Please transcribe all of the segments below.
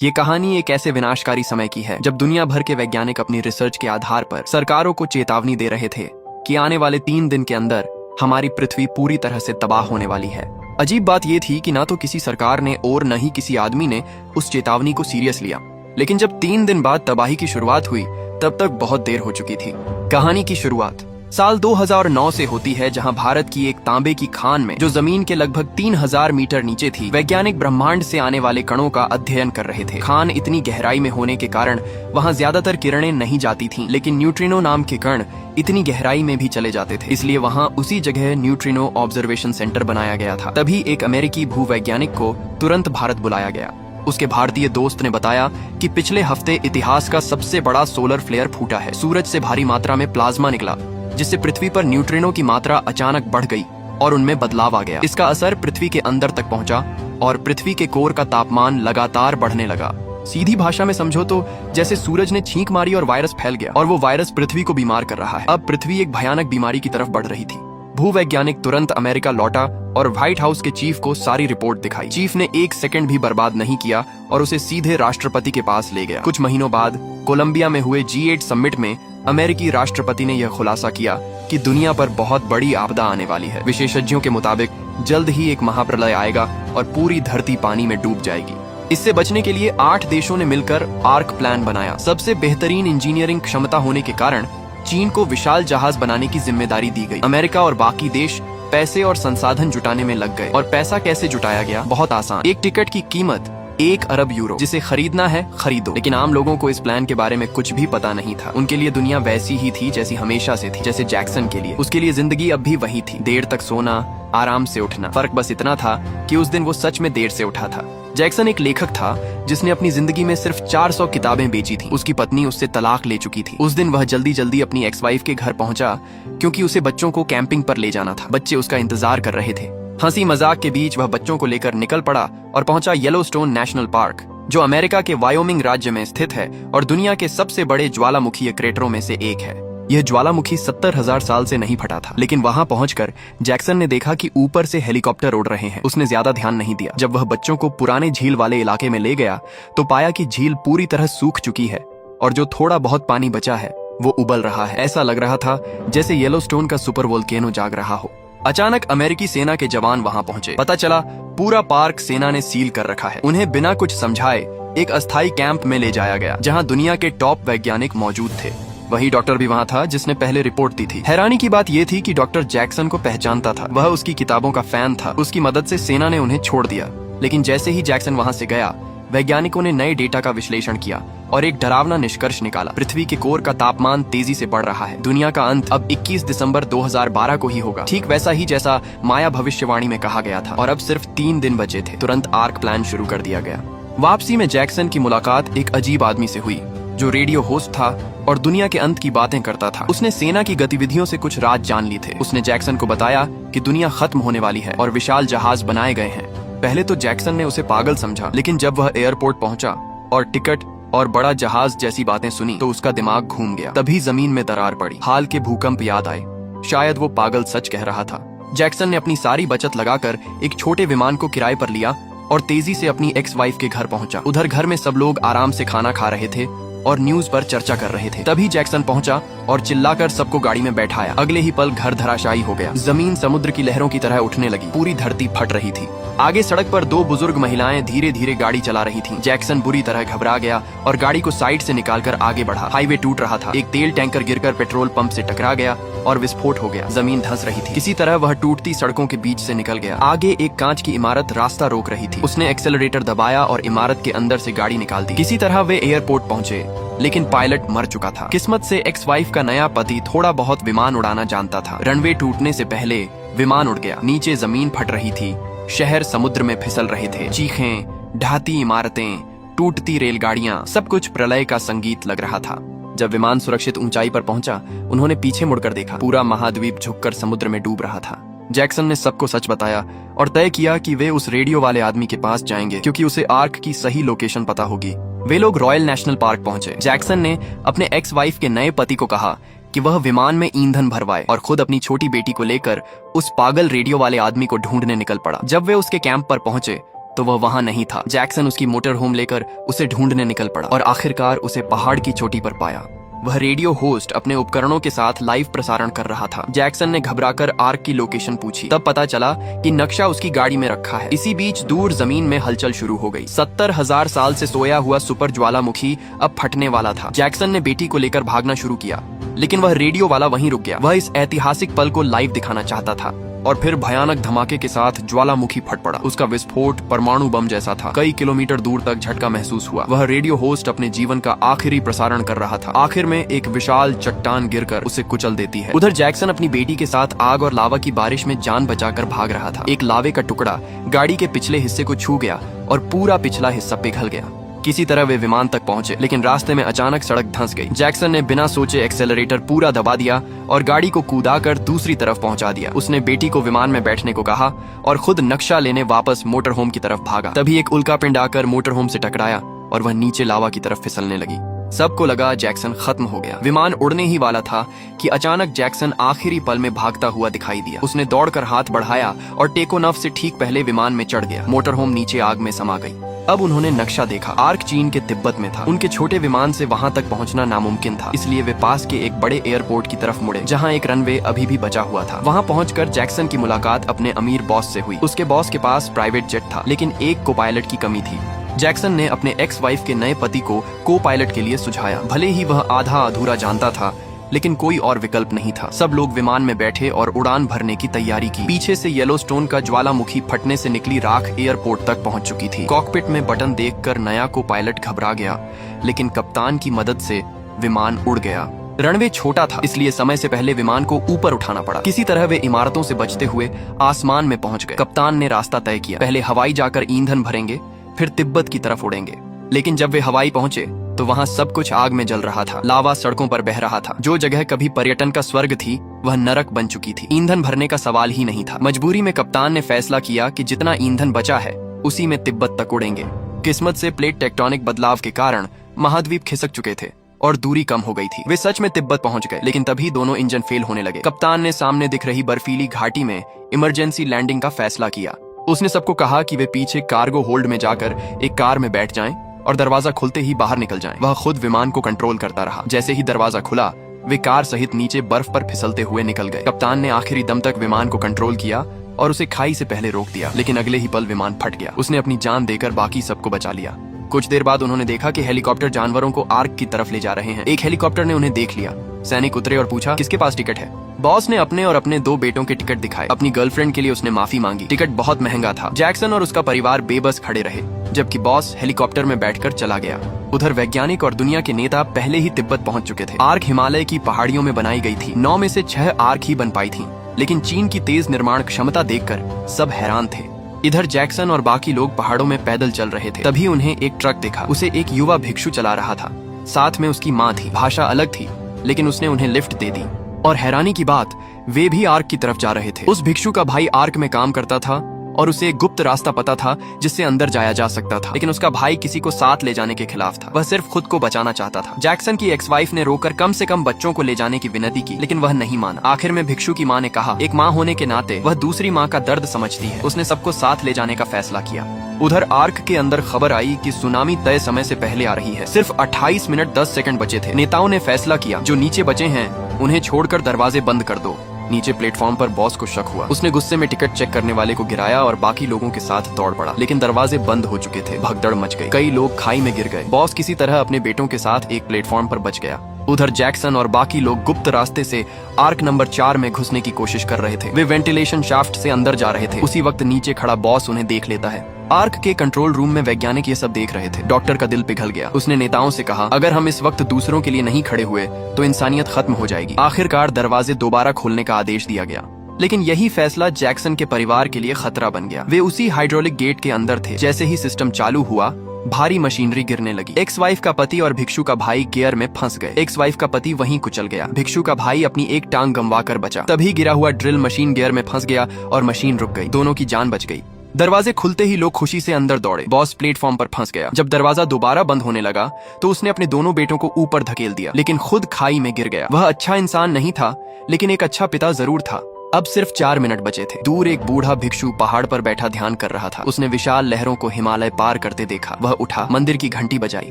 ये कहानी एक ऐसे विनाशकारी समय की है जब दुनिया भर के वैज्ञानिक अपनी रिसर्च के आधार पर सरकारों को चेतावनी दे रहे थे कि आने वाले 3 दिन के अंदर हमारी पृथ्वी पूरी तरह से तबाह होने वाली है। अजीब बात यह थी कि ना तो किसी सरकार ने और न ही किसी आदमी ने उस चेतावनी को सीरियस लिया। लेकिन जब 3 दिन बाद तबाही की शुरुआत हुई तब तक बहुत देर हो चुकी थी। कहानी की शुरुआत साल 2009 से होती है, जहां भारत की एक तांबे की खान में जो जमीन के लगभग 3000 मीटर नीचे थी, वैज्ञानिक ब्रह्मांड से आने वाले कणों का अध्ययन कर रहे थे। खान इतनी गहराई में होने के कारण वहां ज्यादातर किरणें नहीं जाती थीं, लेकिन न्यूट्रिनो नाम के कण इतनी गहराई में भी चले जाते थे। इसलिए वहां उसी जगह न्यूट्रिनो ऑब्जर्वेशन सेंटर बनाया गया था। तभी एक अमेरिकी भूवैज्ञानिक को तुरंत भारत बुलाया गया। उसके भारतीय दोस्त ने बताया कि पिछले हफ्ते इतिहास का सबसे बड़ा सोलर फ्लेयर फूटा है। सूरज से भारी मात्रा में प्लाज्मा निकला, जिससे पृथ्वी पर न्यूट्रिनो की मात्रा अचानक बढ़ गई और उनमें बदलाव आ गया। इसका असर पृथ्वी के अंदर तक पहुंचा और पृथ्वी के कोर का तापमान लगातार बढ़ने लगा। सीधी भाषा में समझो तो जैसे सूरज ने छींक मारी और वायरस फैल गया, और वो वायरस पृथ्वी को बीमार कर रहा है। अब पृथ्वी एक भयानक बीमारी की तरफ बढ़ रही थी। भूवैज्ञानिक तुरंत अमेरिका लौटा और व्हाइट हाउस के चीफ को सारी रिपोर्ट दिखाई। चीफ ने 1 सेकंड भी बर्बाद नहीं किया और उसे सीधे राष्ट्रपति के पास ले गया। कुछ महीनों बाद कोलंबिया में हुए G8 समिट में अमेरिकी राष्ट्रपति ने यह खुलासा किया कि दुनिया पर बहुत बड़ी आपदा आने वाली है। विशेषज्ञों के मुताबिक जल्द ही एक महाप्रलय आएगा और पूरी धरती पानी में डूब जाएगी। इससे बचने के लिए 8 देशों ने मिलकर आर्क प्लान बनाया। सबसे बेहतरीन इंजीनियरिंग क्षमता होने के कारण चीन को विशाल जहाज बनाने की जिम्मेदारी दी गई। अमेरिका और बाकी देश पैसे और संसाधन जुटाने में लग गए। और पैसा कैसे जुटाया गया? बहुत आसान। एक टिकट की कीमत 1 अरब यूरो। जिसे खरीदना है खरीदो। लेकिन आम लोगों को इस प्लान के बारे में कुछ भी पता नहीं था। उनके लिए दुनिया वैसी ही थी जैसी हमेशा से थी। जैसे जैक्सन के लिए, उसके लिए जिंदगी अब भी वही थी। देर तक सोना, आराम से उठना। फर्क बस इतना था कि उस दिन वो सच में देर से उठा था। जैक्सन एक लेखक था जिसने अपनी जिंदगी में सिर्फ 400 किताबें बेची थी। उसकी पत्नी उससे तलाक ले चुकी थी। उस दिन वह जल्दी जल्दी अपनी एक्स वाइफ के घर पहुंचा क्योंकि उसे बच्चों को कैंपिंग पर ले जाना था। बच्चे उसका इंतजार कर रहे थे। हंसी मजाक के बीच वह बच्चों को लेकर निकल पड़ा और पहुंचा येलोस्टोन नेशनल पार्क, जो अमेरिका के वायोमिंग राज्य में स्थित है और दुनिया के सबसे बड़े ज्वालामुखीय क्रेटरों में से एक है। यह ज्वालामुखी 70,000 साल से नहीं फटा था। लेकिन वहां पहुंचकर जैक्सन ने देखा कि ऊपर से हेलीकॉप्टर उड़ रहे हैं। उसने ज्यादा ध्यान नहीं दिया। जब वह बच्चों को पुराने झील वाले इलाके में ले गया तो पाया कि झील पूरी तरह सूख चुकी है और जो थोड़ा बहुत पानी बचा है वो उबल रहा है। ऐसा लग रहा था जैसे येलोस्टोन का सुपर वोल्केनो जाग रहा हो। अचानक अमेरिकी सेना के जवान वहां पहुंचे। पता चला पूरा पार्क सेना ने सील कर रखा है। उन्हें बिना कुछ समझाए एक अस्थायी कैंप में ले जाया गया, जहां दुनिया के टॉप वैज्ञानिक मौजूद थे। वही डॉक्टर भी वहां था जिसने पहले रिपोर्ट दी थी। हैरानी की बात यह थी कि डॉक्टर जैक्सन को पहचानता था। वह उसकी किताबों का फैन था। उसकी मदद से सेना ने उन्हें छोड़ दिया। लेकिन जैसे ही जैक्सन वहां से गया, वैज्ञानिकों ने नए डेटा का विश्लेषण किया और एक डरावना निष्कर्ष निकाला। पृथ्वी के कोर का तापमान तेजी से बढ़ रहा है। दुनिया का अंत अब 21 दिसंबर 2012 को ही होगा। ठीक वैसा ही जैसा माया भविष्यवाणी में कहा गया था। और अब सिर्फ 3 दिन बचे थे। तुरंत आर्क प्लान शुरू कर दिया गया। वापसी में जैक्सन की मुलाकात एक अजीब आदमी से हुई जो रेडियो होस्ट था और दुनिया के अंत की बातें करता था। उसने सेना की गतिविधियों से कुछ राज जान ली थे। उसने जैक्सन को बताया कि दुनिया खत्म होने वाली है और विशाल जहाज बनाए गए हैं। पहले तो जैक्सन ने उसे पागल समझा, लेकिन जब वह एयरपोर्ट पहुंचा और टिकट और बड़ा जहाज जैसी बातें सुनी तो उसका दिमाग घूम गया। तभी जमीन में दरार पड़ी। हाल के भूकंप याद आए। शायद वो पागल सच कह रहा था। जैक्सन ने अपनी सारी बचत लगाकर एक छोटे विमान को किराए पर लिया और तेजी से अपनी एक्स वाइफ के घर पहुंचा। उधर घर में सब लोग आराम से खाना खा रहे थे और न्यूज पर चर्चा कर रहे थे। तभी जैक्सन पहुंचा और चिल्लाकर सबको गाड़ी में बैठाया। अगले ही पल घर धराशायी हो गया। जमीन समुद्र की लहरों की तरह उठने लगी। पूरी धरती फट रही थी। आगे सड़क पर 2 बुजुर्ग महिलाएं धीरे धीरे गाड़ी चला रही थीं। जैक्सन बुरी तरह घबरा गया और गाड़ी को साइड से निकालकर आगे बढ़ा। हाईवे टूट रहा था। एक तेल टैंकर गिरकर पेट्रोल पंप से टकरा गया और विस्फोट हो गया। जमीन धंस रही थी। किसी तरह वह टूटती सड़कों के बीच से निकल गया। आगे एक कांच की इमारत रास्ता रोक रही थी। उसने एक्सेलरेटर दबाया और इमारत के अंदर से गाड़ी निकाल दी। किसी तरह वे एयरपोर्ट पहुंचे, लेकिन पायलट मर चुका था। किस्मत से एक्स वाइफ का नया पति थोड़ा बहुत विमान उड़ाना जानता था। रनवे टूटने से पहले विमान उड़ गया। नीचे जमीन फट रही थी। शहर समुद्र में फिसल रहे थे। चीखें, ढहती इमारतें, टूटती रेलगाड़ियां, सब कुछ प्रलय का संगीत लग रहा था। जब विमान सुरक्षित ऊंचाई पर पहुंचा, उन्होंने पीछे मुड़कर देखा। पूरा महाद्वीप झुककर समुद्र में डूब रहा था। जैक्सन ने सबको सच बताया और तय किया कि वे उस रेडियो वाले आदमी के पास जाएंगे क्योंकि उसे आर्क की सही लोकेशन पता होगी। वे लोग रॉयल नेशनल पार्क पहुंचे। जैक्सन ने अपने एक्स वाइफ के नए पति को कहा कि वह विमान में ईंधन भरवाए और खुद अपनी छोटी बेटी को लेकर उस पागल रेडियो वाले आदमी को ढूंढने निकल पड़ा। जब वे उसके कैंप पर पहुंचे तो वह वहां नहीं था। जैक्सन उसकी मोटर होम लेकर उसे ढूंढने निकल पड़ा और आखिरकार उसे पहाड़ की चोटी पर पाया। वह रेडियो होस्ट अपने उपकरणों के साथ लाइव प्रसारण कर रहा था। जैक्सन ने घबराकर आर्क की लोकेशन पूछी। तब पता चला कि नक्शा उसकी गाड़ी में रखा है। इसी बीच दूर जमीन में हलचल शुरू हो गई। 70,000 साल से सोया हुआ सुपर ज्वालामुखी अब फटने वाला था। जैक्सन ने बेटी को लेकर भागना शुरू किया, लेकिन वह रेडियो वाला वहीं रुक गया। वह इस ऐतिहासिक पल को लाइव दिखाना चाहता था और फिर भयानक धमाके के साथ ज्वालामुखी फट पड़ा। उसका विस्फोट परमाणु बम जैसा था। कई किलोमीटर दूर तक झटका महसूस हुआ। वह रेडियो होस्ट अपने जीवन का आखिरी प्रसारण कर रहा था। आखिर में एक विशाल चट्टान गिरकर उसे कुचल देती है। उधर जैक्सन अपनी बेटी के साथ आग और लावा की बारिश में जान बचाकर भाग रहा था। एक लावे का टुकड़ा गाड़ी के पिछले हिस्से को छू गया और पूरा पिछला हिस्सा पिघल गया। किसी तरह वे विमान तक पहुंचे, लेकिन रास्ते में अचानक सड़क धंस गई। जैक्सन ने बिना सोचे एक्सेलरेटर पूरा दबा दिया और गाड़ी को कूदाकर दूसरी तरफ पहुंचा दिया। उसने बेटी को विमान में बैठने को कहा और खुद नक्शा लेने वापस मोटर होम की तरफ भागा। तभी एक उल्कापिंड आकर मोटर होम से टकराया और वह नीचे लावा की तरफ फिसलने लगी। सबको लगा जैक्सन खत्म हो गया। विमान उड़ने ही वाला था कि अचानक जैक्सन आखिरी पल में भागता हुआ दिखाई दिया। उसने दौड़कर हाथ बढ़ाया और टेकोनॉफ से ठीक पहले विमान में चढ़ गया। मोटर होम नीचे आग में समा गई। अब उन्होंने नक्शा देखा। आर्क चीन के तिब्बत में था। उनके छोटे विमान से वहां तक पहुंचना नामुमकिन था, इसलिए वे पास के एक बड़े एयरपोर्ट की तरफ मुड़े, जहां एक रनवे अभी भी बचा हुआ था। वहां पहुंचकर जैक्सन की मुलाकात अपने अमीर बॉस से हुई। उसके बॉस के पास प्राइवेट जेट था, लेकिन एक को पायलट की कमी थी। जैक्सन ने अपने एक्स वाइफ के नए पति को को पायलट के लिए सुझाया। भले ही वह आधा अधूरा जानता था, लेकिन कोई और विकल्प नहीं था। सब लोग विमान में बैठे और उड़ान भरने की तैयारी की। पीछे से येलोस्टोन का ज्वालामुखी फटने से निकली राख एयरपोर्ट तक पहुंच चुकी थी। कॉकपिट में बटन देखकर नया को पायलट घबरा गया, लेकिन कप्तान की मदद से विमान उड़ गया। रनवे छोटा था, इसलिए समय से पहले विमान को ऊपर उठाना पड़ा। किसी तरह वे इमारतों से बचते हुए आसमान में पहुंच गए। कप्तान ने रास्ता तय किया। पहले हवाई जाकर ईंधन भरेंगे, फिर तिब्बत की तरफ उड़ेंगे। लेकिन जब वे हवाई पहुंचे तो वहां सब कुछ आग में जल रहा था। लावा सड़कों पर बह रहा था। जो जगह कभी पर्यटन का स्वर्ग थी, वह नरक बन चुकी थी। ईंधन भरने का सवाल ही नहीं था। मजबूरी में कप्तान ने फैसला किया कि जितना ईंधन बचा है उसी में तिब्बत तक उड़ेंगे। किस्मत से प्लेट टेक्टोनिक बदलाव के कारण महाद्वीप खिसक चुके थे और दूरी कम हो गई थी। वे सच में तिब्बत पहुंच गए, लेकिन तभी दोनों इंजन फेल होने लगे। कप्तान ने सामने दिख रही बर्फीली घाटी में इमरजेंसी लैंडिंग का फैसला किया। उसने सबको कहा कि वे पीछे कार्गो होल्ड में जाकर एक कार में बैठ जाएं और दरवाजा खुलते ही बाहर निकल जाएं। वह खुद विमान को कंट्रोल करता रहा। जैसे ही दरवाजा खुला, वे कार सहित नीचे बर्फ पर फिसलते हुए निकल गए। कप्तान ने आखिरी दम तक विमान को कंट्रोल किया और उसे खाई से पहले रोक दिया, लेकिन अगले ही पल विमान फट गया। उसने अपनी जान देकर बाकी सबको बचा लिया। कुछ देर बाद उन्होंने देखा कि हेलीकॉप्टर जानवरों को आर्क की तरफ ले जा रहे हैं। एक हेलीकॉप्टर ने उन्हें देख लिया। सैनिक उतरे और पूछा, किसके पास टिकट है? बॉस ने अपने और अपने 2 बेटों के टिकट दिखाए। अपनी गर्लफ्रेंड के लिए उसने माफी मांगी। टिकट बहुत महंगा था। जैक्सन और उसका परिवार बेबस खड़े रहे, जबकि बॉस हेलीकॉप्टर में बैठकर चला गया। उधर वैज्ञानिक और दुनिया के नेता पहले ही तिब्बत पहुंच चुके थे। आर्क हिमालय की पहाड़ियों में बनाई गई थी। 9 में से 6 आर्क ही बन पाई थी, लेकिन चीन की तेज निर्माण क्षमता देखकर सब हैरान थे। इधर जैक्सन और बाकी लोग पहाड़ों में पैदल चल रहे थे। तभी उन्हें एक ट्रक दिखा। उसे एक युवा भिक्षु चला रहा था। साथ में उसकी माँ थी। भाषा अलग थी, लेकिन उसने उन्हें लिफ्ट दे दी। और हैरानी की बात, वे भी आर्क की तरफ जा रहे थे। उस भिक्षु का भाई आर्क में काम करता था और उसे एक गुप्त रास्ता पता था जिससे अंदर जाया जा सकता था, लेकिन उसका भाई किसी को साथ ले जाने के खिलाफ था। वह सिर्फ खुद को बचाना चाहता था। जैक्सन की एक्स वाइफ ने रोकर कम से कम बच्चों को ले जाने की विनती की, लेकिन वह नहीं माना। आखिर में भिक्षु की माँ ने कहा, एक माँ होने के नाते वह दूसरी माँ का दर्द समझती है। उसने सबको साथ ले जाने का फैसला किया। उधर आर्क के अंदर खबर आई कि सुनामी तय समय से पहले आ रही है। सिर्फ 28 मिनट 10 सेकंड बचे थे। नेताओं ने फैसला किया, जो नीचे बचे हैं उन्हें छोड़कर दरवाजे बंद कर दो। नीचे प्लेटफॉर्म पर बॉस को शक हुआ। उसने गुस्से में टिकट चेक करने वाले को गिराया और बाकी लोगों के साथ दौड़ पड़ा, लेकिन दरवाजे बंद हो चुके थे। भगदड़ मच गई। कई लोग खाई में गिर गए। बॉस किसी तरह अपने बेटों के साथ एक प्लेटफॉर्म पर बच गया। उधर जैक्सन और बाकी लोग गुप्त रास्ते से आर्क नंबर 4 में घुसने की कोशिश कर रहे थे। वे वेंटिलेशन शाफ्ट से अंदर जा रहे थे। उसी वक्त नीचे खड़ा बॉस उन्हें देख लेता है। आर्क के कंट्रोल रूम में वैज्ञानिक ये सब देख रहे थे। डॉक्टर का दिल पिघल गया। उसने नेताओं से कहा, अगर हम इस वक्त दूसरों के लिए नहीं खड़े हुए तो इंसानियत खत्म हो जाएगी। आखिरकार दरवाजे दोबारा खोलने का आदेश दिया गया, लेकिन यही फैसला जैक्सन के परिवार के लिए खतरा बन गया। वे उसी हाइड्रोलिक गेट के अंदर थे। जैसे ही सिस्टम चालू हुआ, भारी मशीनरी गिरने लगी। एक्स वाइफ का पति और भिक्षु का भाई गियर में फंस गए। एक्स वाइफ का पति वहीं कुचल गया। भिक्षु का भाई अपनी एक टांग गंवा कर बचा। तभी गिरा हुआ ड्रिल मशीन गियर में फंस गया और मशीन रुक गई। दोनों की जान बच गई। दरवाजे खुलते ही लोग खुशी से अंदर दौड़े। बॉस प्लेटफॉर्म पर फंस गया। जब दरवाजा दोबारा बंद होने लगा तो उसने अपने दोनों बेटों को ऊपर धकेल दिया, लेकिन खुद खाई में गिर गया। वह अच्छा इंसान नहीं था, लेकिन एक अच्छा पिता जरूर था। अब सिर्फ 4 मिनट बचे थे। दूर एक बूढ़ा भिक्षु पहाड़ पर बैठा ध्यान कर रहा था। उसने विशाल लहरों को हिमालय पार करते देखा। वह उठा, मंदिर की घंटी बजाई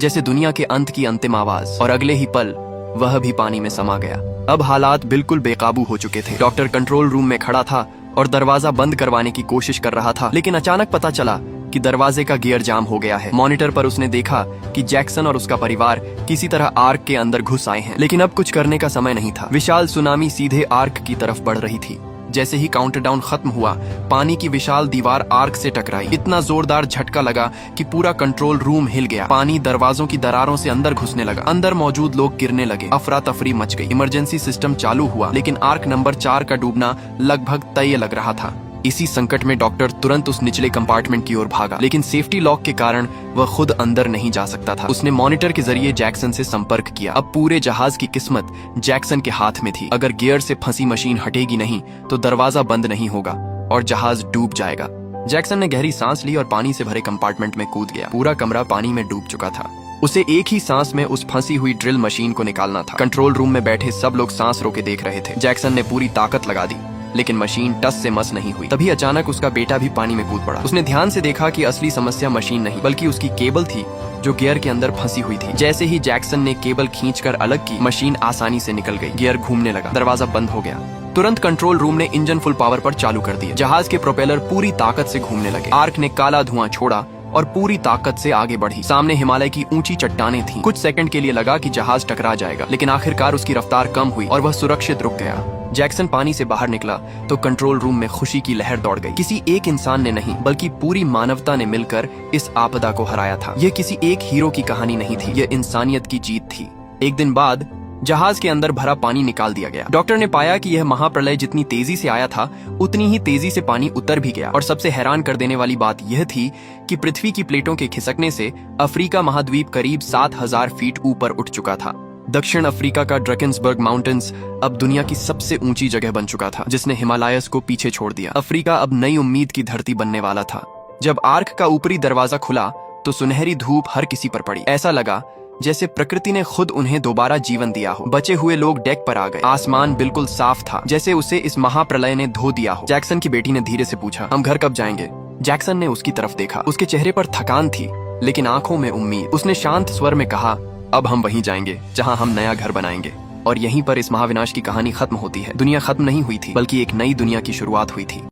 जैसे दुनिया के अंत की अंतिम आवाज, और अगले ही पल वह भी पानी में समा गया। अब हालात बिल्कुल बेकाबू हो चुके थे। डॉक्टर कंट्रोल रूम में खड़ा था और दरवाजा बंद करवाने की कोशिश कर रहा था, लेकिन अचानक पता चला कि दरवाजे का गियर जाम हो गया है। मॉनिटर पर उसने देखा कि जैक्सन और उसका परिवार किसी तरह आर्क के अंदर घुस आए हैं, लेकिन अब कुछ करने का समय नहीं था। विशाल सुनामी सीधे आर्क की तरफ बढ़ रही थी। जैसे ही काउंटडाउन खत्म हुआ, पानी की विशाल दीवार आर्क से टकराई। इतना जोरदार झटका लगा कि पूरा कंट्रोल रूम हिल गया। पानी दरवाजों की दरारों से अंदर घुसने लगा। अंदर मौजूद लोग गिरने लगे। अफरा तफरी मच गई। इमरजेंसी सिस्टम चालू हुआ, लेकिन आर्क नंबर 4 का डूबना लगभग तय लग रहा था। इसी संकट में डॉक्टर तुरंत उस निचले कंपार्टमेंट की ओर भागा, लेकिन सेफ्टी लॉक के कारण वह खुद अंदर नहीं जा सकता था। उसने मॉनिटर के जरिए जैक्सन से संपर्क किया। अब पूरे जहाज की किस्मत जैक्सन के हाथ में थी। अगर गियर से फंसी मशीन हटेगी नहीं तो दरवाजा बंद नहीं होगा और जहाज डूब जाएगा। जैक्सन ने गहरी सांस ली और पानी से भरे कंपार्टमेंट में कूद गया। पूरा कमरा पानी में डूब चुका था। उसे एक ही सांस में उस फंसी हुई ड्रिल मशीन को निकालना था। कंट्रोल रूम में बैठे सब लोग सांस रोके देख रहे थे। जैक्सन ने पूरी ताकत लगा दी, लेकिन मशीन टस से मस नहीं हुई। तभी अचानक उसका बेटा भी पानी में कूद पड़ा। उसने ध्यान से देखा कि असली समस्या मशीन नहीं बल्कि उसकी केबल थी जो गियर के अंदर फंसी हुई थी। जैसे ही जैक्सन ने केबल खींचकर अलग की, मशीन आसानी से निकल गई। गियर घूमने लगा। दरवाजा बंद हो गया। तुरंत कंट्रोल रूम ने इंजन फुल पावर पर चालू कर दिया। जहाज के प्रोपेलर पूरी ताकत से घूमने लगे। आर्क ने काला धुआं छोड़ा और पूरी ताकत से आगे बढ़ी। सामने हिमालय की ऊंची चट्टानें थीं। कुछ सेकंड के लिए लगा कि जहाज टकरा जाएगा, लेकिन आखिरकार उसकी रफ्तार कम हुई और वह सुरक्षित रुक गया। जैक्सन पानी से बाहर निकला तो कंट्रोल रूम में खुशी की लहर दौड़ गई। किसी एक इंसान ने नहीं बल्कि पूरी मानवता ने मिलकर इस आपदा को हराया था। यह किसी एक हीरो की कहानी नहीं थी, यह इंसानियत की जीत थी। एक दिन बाद जहाज के अंदर भरा पानी निकाल दिया गया। डॉक्टर ने पाया कि यह महाप्रलय जितनी तेजी से आया था उतनी ही तेजी से पानी उतर भी गया। और सबसे हैरान कर देने वाली बात यह थी कि पृथ्वी की प्लेटों के खिसकने से अफ्रीका महाद्वीप करीब 7000 फीट ऊपर उठ चुका था। दक्षिण अफ्रीका का ड्रकेंसबर्ग माउंटेन्स अब दुनिया की सबसे ऊंची जगह बन चुका था, जिसने हिमालयस को पीछे छोड़ दिया। अफ्रीका अब नई उम्मीद की धरती बनने वाला था। जब आर्क का ऊपरी दरवाजा खुला तो सुनहरी धूप हर किसी पर पड़ी। ऐसा लगा जैसे प्रकृति ने खुद उन्हें दोबारा जीवन दिया हो। बचे हुए लोग डेक पर आ गए। आसमान बिल्कुल साफ था, जैसे उसे इस महाप्रलय ने धो दिया हो। जैक्सन की बेटी ने धीरे से पूछा, हम घर कब जाएंगे? जैक्सन ने उसकी तरफ देखा। उसके चेहरे पर थकान थी, लेकिन आंखों में उम्मीद। उसने शांत स्वर में कहा, अब हम वहीं जाएंगे जहां हम नया घर बनाएंगे। और यहीं पर इस महाविनाश की कहानी खत्म होती है। दुनिया खत्म नहीं हुई थी, बल्कि एक नई दुनिया की शुरुआत हुई थी।